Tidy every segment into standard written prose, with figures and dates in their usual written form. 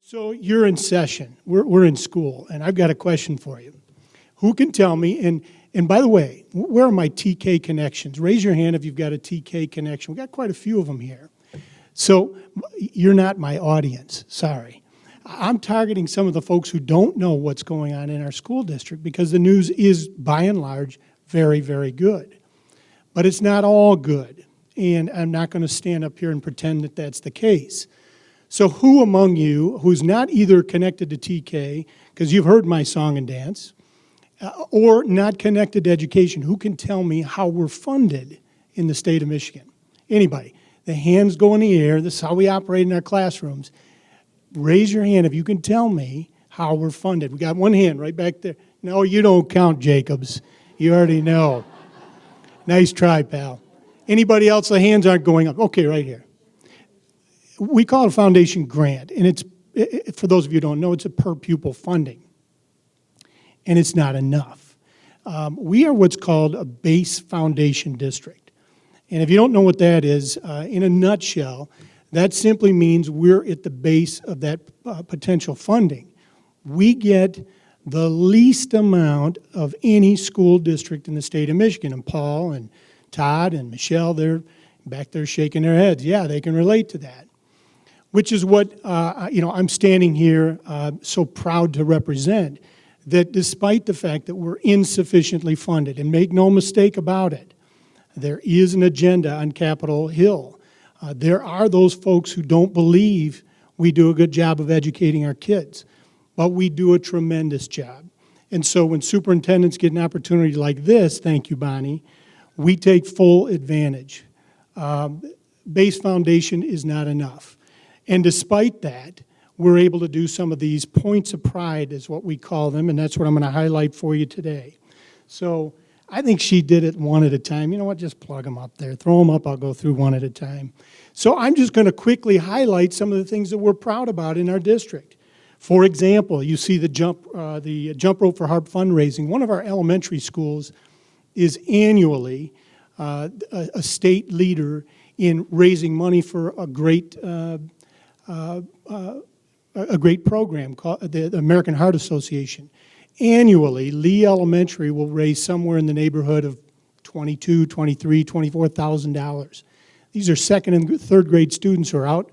So you're in session. We're in school, and I've got a question for you. Who can tell me, and by the way, where are my TK connections? Raise your hand if you've got a TK connection. We've got quite a few of them here. So you're not my audience, sorry. I'm targeting some of the folks who don't know what's going on in our school district because the news is, by and large, very, very good. But it's not all good, and I'm not going to stand up here and pretend that that's the case. So who among you who's not either connected to TK, because you've heard my song and dance, or not connected to education, who can tell me how we're funded in the state of Michigan? Anybody? The hands go in the air. This is how we operate in our classrooms. Raise your hand if you can tell me how we're funded. We got one hand right back there. No, you don't count, Jacobs. You already know. Nice try, pal. Anybody else, the hands aren't going up. Okay, right here. We call it a foundation grant, and it's, for those of you who don't know, it's a per pupil funding, and it's not enough. We are what's called a base foundation district, and if you don't know what that is, in a nutshell, that simply means we're at the base of that potential funding. We get the least amount of any school district in the state of Michigan, and Paul and Todd and Michelle, they're back there shaking their heads. Yeah, they can relate to that. Which is what I'm standing here so proud to represent, that despite the fact that we're insufficiently funded, and make no mistake about it, there is an agenda on Capitol Hill. There are those folks who don't believe we do a good job of educating our kids, but we do a tremendous job. And so when superintendents get an opportunity like this, thank you, Bonnie, we take full advantage. Base foundation is not enough. And despite that, we're able to do some of these points of pride, is what we call them, and that's what I'm going to highlight for you today. So I think she did it one at a time. You know what? Just plug them up there. Throw them up. I'll go through one at a time. So I'm just going to quickly highlight some of the things that we're proud about in our district. For example, you see the jump rope for HARP fundraising. One of our elementary schools is annually a state leader in raising money for a great program called the American Heart Association. Annually, Lee Elementary will raise somewhere in the neighborhood of $22,000, $23,000, $24,000. These are second and third grade students who are out,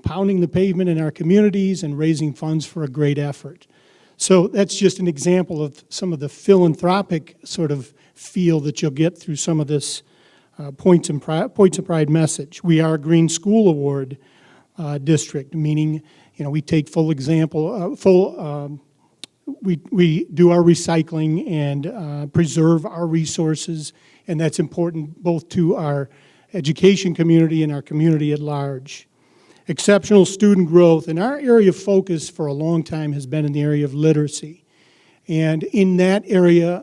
pounding the pavement in our communities and raising funds for a great effort. So that's just an example of some of the philanthropic sort of feel that you'll get through some of this Points of Pride message. We are a Green School Award district, meaning we take full example, we do our recycling and preserve our resources, and that's important both to our education community and our community at large. Exceptional student growth, and our area of focus for a long time has been in the area of literacy. And in that area,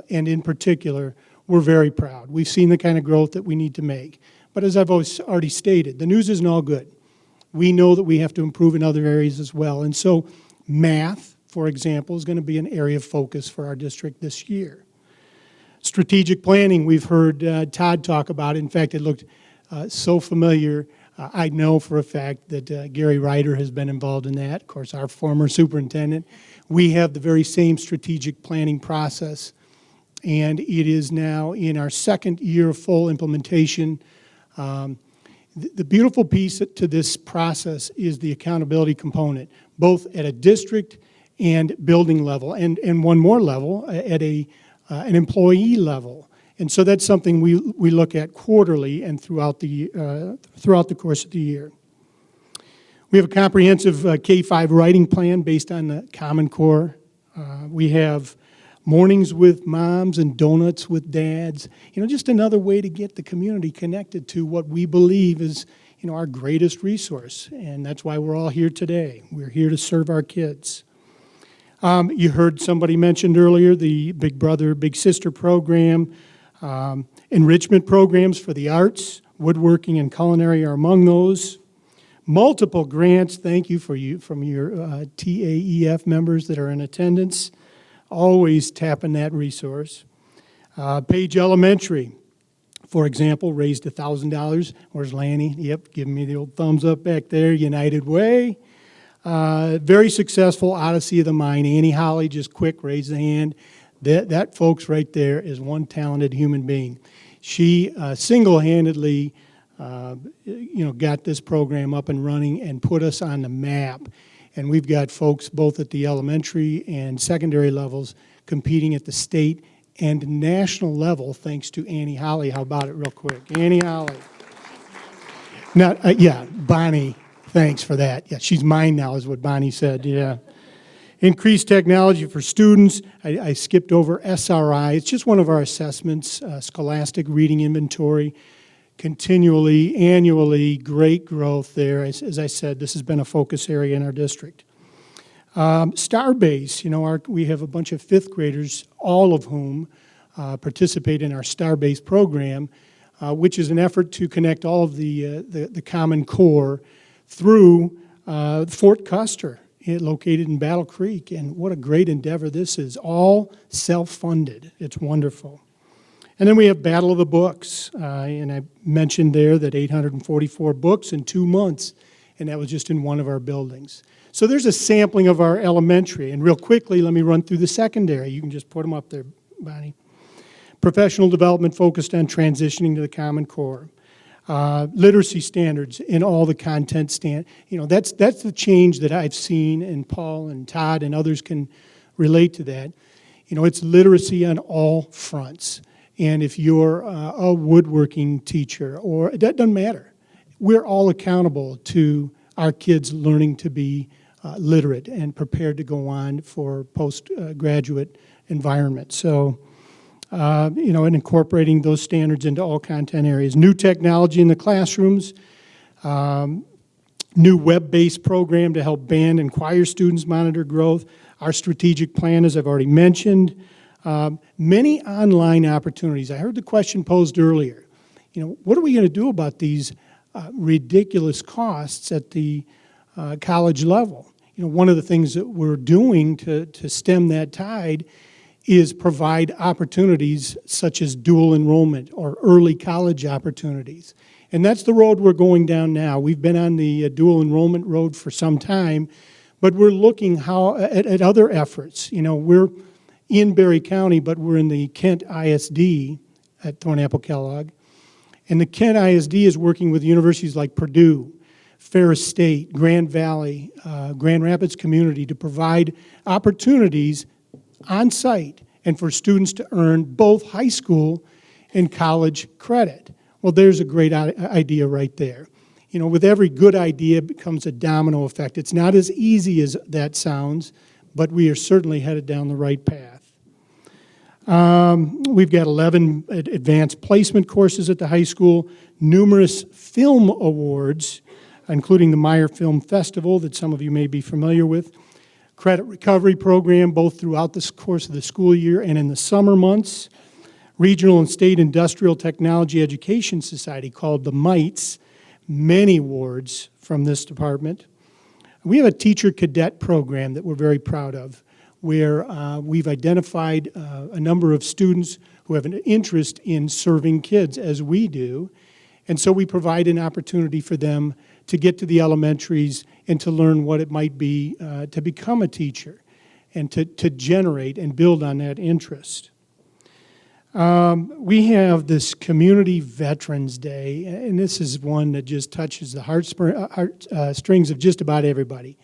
and in particular, we're very proud. We've seen the kind of growth that we need to make. But as I've already stated, the news isn't all good. We know that we have to improve in other areas as well. And so math, for example, is going to be an area of focus for our district this year. Strategic planning, we've heard Todd talk about it. In fact, it looked so familiar. I know for a fact that Gary Ryder has been involved in that. Of course, our former superintendent. We have the very same strategic planning process, and it is now in our second year of full implementation. The beautiful piece to this process is the accountability component, both at a district and building level, and one more level, at an employee level. And so that's something we look at quarterly and throughout the course of the year. We have a comprehensive K-5 writing plan based on the Common Core. We have mornings with moms and donuts with dads. Just another way to get the community connected to what we believe is, our greatest resource. And that's why we're all here today. We're here to serve our kids. You heard somebody mentioned earlier the Big Brother, Big Sister program. Enrichment programs for the arts, woodworking, and culinary are among those. Multiple grants, thank you from your TAEF members that are in attendance. Always tapping that resource. Page Elementary, for example, raised $1,000. Where's Lanny? Yep, giving me the old thumbs up back there. United Way. Very successful Odyssey of the Mind. Annie Holly, just quick, raise the hand. That folks right there is one talented human being. She single-handedly got this program up and running and put us on the map. And we've got folks both at the elementary and secondary levels competing at the state and national level thanks to Annie Holly. How about it real quick? Annie Holly. Now, Bonnie, thanks for that. Yeah, she's mine now is what Bonnie said, yeah. Increased technology for students. I skipped over SRI. It's just one of our assessments, Scholastic Reading Inventory. Continually, annually, great growth there. As I said, this has been a focus area in our district. Starbase, we have a bunch of fifth graders, all of whom participate in our Starbase program, which is an effort to connect all of the Common Core through Fort Custer, located in Battle Creek. And what a great endeavor this is, all self-funded. It's wonderful. And then we have Battle of the Books, and I mentioned there that 844 books in 2 months, and that was just in one of our buildings. So there's a sampling of our elementary, and real quickly, let me run through the secondary. You can just put them up there, Bonnie. Professional development focused on transitioning to the Common Core. Literacy standards in all the content that's the change that I've seen, and Paul and Todd and others can relate to that. It's literacy on all fronts. And if you're a woodworking teacher, or that doesn't matter, we're all accountable to our kids learning to be literate and prepared to go on for postgraduate environment. So, and incorporating those standards into all content areas. New technology in the classrooms, new web-based program to help band and choir students monitor growth. Our strategic plan, as I've already mentioned. Many online opportunities. I heard the question posed earlier. What are we going to do about these ridiculous costs at the college level? One of the things that we're doing to stem that tide is provide opportunities such as dual enrollment or early college opportunities. And that's the road we're going down now. We've been on the dual enrollment road for some time, but we're looking at other efforts. We're in Berry County, but we're in the Kent ISD at Thornapple Kellogg. And the Kent ISD is working with universities like Purdue, Ferris State, Grand Valley, Grand Rapids Community to provide opportunities on site and for students to earn both high school and college credit. Well, there's a great idea right there. With every good idea becomes a domino effect. It's not as easy as that sounds, but we are certainly headed down the right path. We've got 11 advanced placement courses at the high school, numerous film awards, including the Meyer Film Festival that some of you may be familiar with, credit recovery program both throughout the course of the school year and in the summer months, Regional and State Industrial Technology Education Society called the MITES, many awards from this department. We have a teacher cadet program that we're very proud of, where we've identified a number of students who have an interest in serving kids, as we do. And so we provide an opportunity for them to get to the elementaries and to learn what it might be to become a teacher and to generate and build on that interest. We have this Community Veterans Day, and this is one that just touches the heartstrings of just about everybody.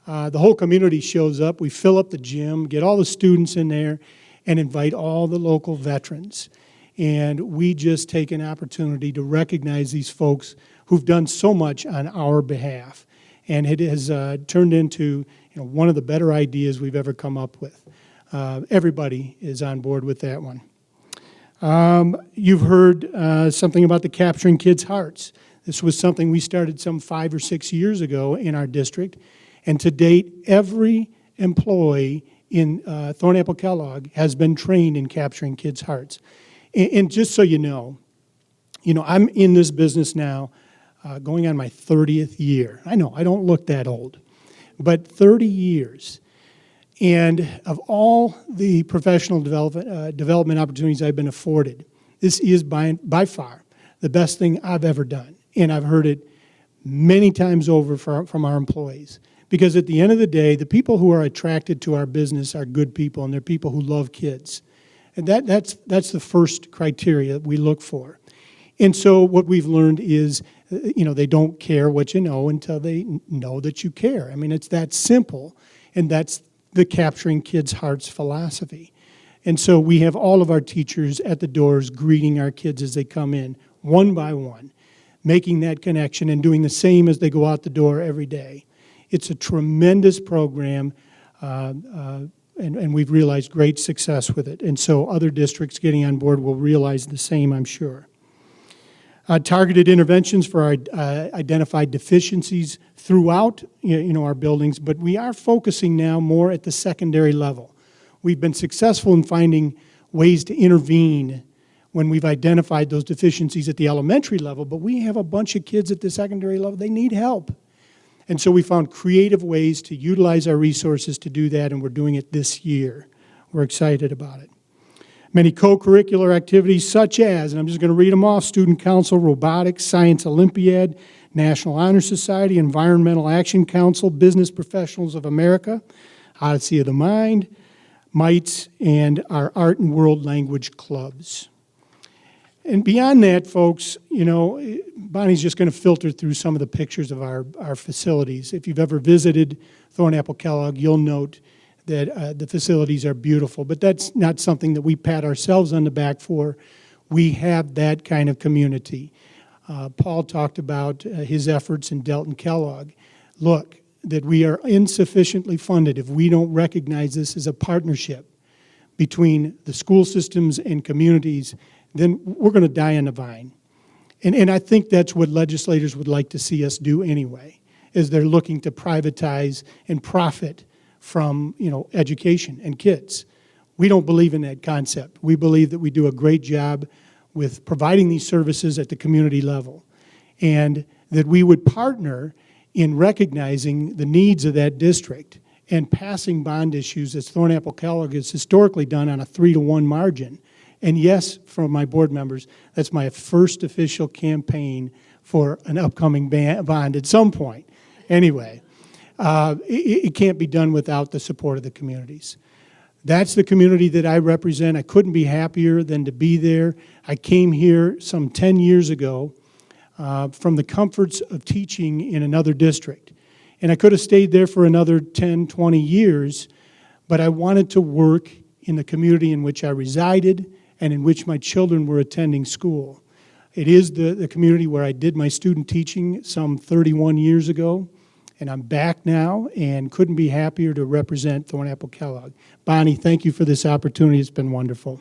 The whole community shows up. We fill up the gym, get all the students in there, and invite all the local veterans. And we just take an opportunity to recognize these folks who've done so much on our behalf. And it has turned into one of the better ideas we've ever come up with. Everybody is on board with that one. You've heard something about the Capturing Kids' Hearts. This was something we started some 5 or 6 years ago in our district. And to date, every employee in Thornapple Kellogg has been trained in capturing kids' hearts. And just so you know, I'm in this business now going on my 30th year. I know, I don't look that old, but 30 years. And of all the professional development opportunities I've been afforded, this is by far the best thing I've ever done. And I've heard it many times over from our employees. Because at the end of the day, the people who are attracted to our business are good people, and they're people who love kids. And that's the first criteria we look for. And so what we've learned is, they don't care what you know until they know that you care. I mean, it's that simple, and that's the capturing kids' hearts philosophy. And so we have all of our teachers at the doors greeting our kids as they come in, one by one, making that connection and doing the same as they go out the door every day. It's a tremendous program, and we've realized great success with it. And so other districts getting on board will realize the same, I'm sure. Targeted interventions for our identified deficiencies throughout our buildings, but we are focusing now more at the secondary level. We've been successful in finding ways to intervene when we've identified those deficiencies at the elementary level, but we have a bunch of kids at the secondary level, they need help. And so we found creative ways to utilize our resources to do that, and we're doing it this year. We're excited about it. Many co-curricular activities such as, and I'm just going to read them off, Student Council, Robotics, Science Olympiad, National Honor Society, Environmental Action Council, Business Professionals of America, Odyssey of the Mind, MITES, and our Art and World Language clubs. And beyond that, folks, Bonnie's just going to filter through some of the pictures of our facilities. If you've ever visited Thornapple Kellogg, you'll note that the facilities are beautiful, but that's not something that we pat ourselves on the back for. We have that kind of community. Paul talked about his efforts in Delton Kellogg. Look, that we are insufficiently funded if we don't recognize this as a partnership between the school systems and communities, then we're going to die on the vine. And I think that's what legislators would like to see us do anyway, is they're looking to privatize and profit from education and kids. We don't believe in that concept. We believe that we do a great job with providing these services at the community level, and that we would partner in recognizing the needs of that district and passing bond issues, as Thornapple Kellogg has historically done, on a 3-to-1 margin. And yes, for my board members, that's my first official campaign for an upcoming bond at some point. Anyway, it can't be done without the support of the communities. That's the community that I represent. I couldn't be happier than to be there. I came here some 10 years ago from the comforts of teaching in another district. And I could have stayed there for another 10, 20 years, but I wanted to work in the community in which I resided and in which my children were attending school. It is the community where I did my student teaching some 31 years ago, and I'm back now and couldn't be happier to represent Thornapple Kellogg. Bonnie, thank you for this opportunity. It's been wonderful.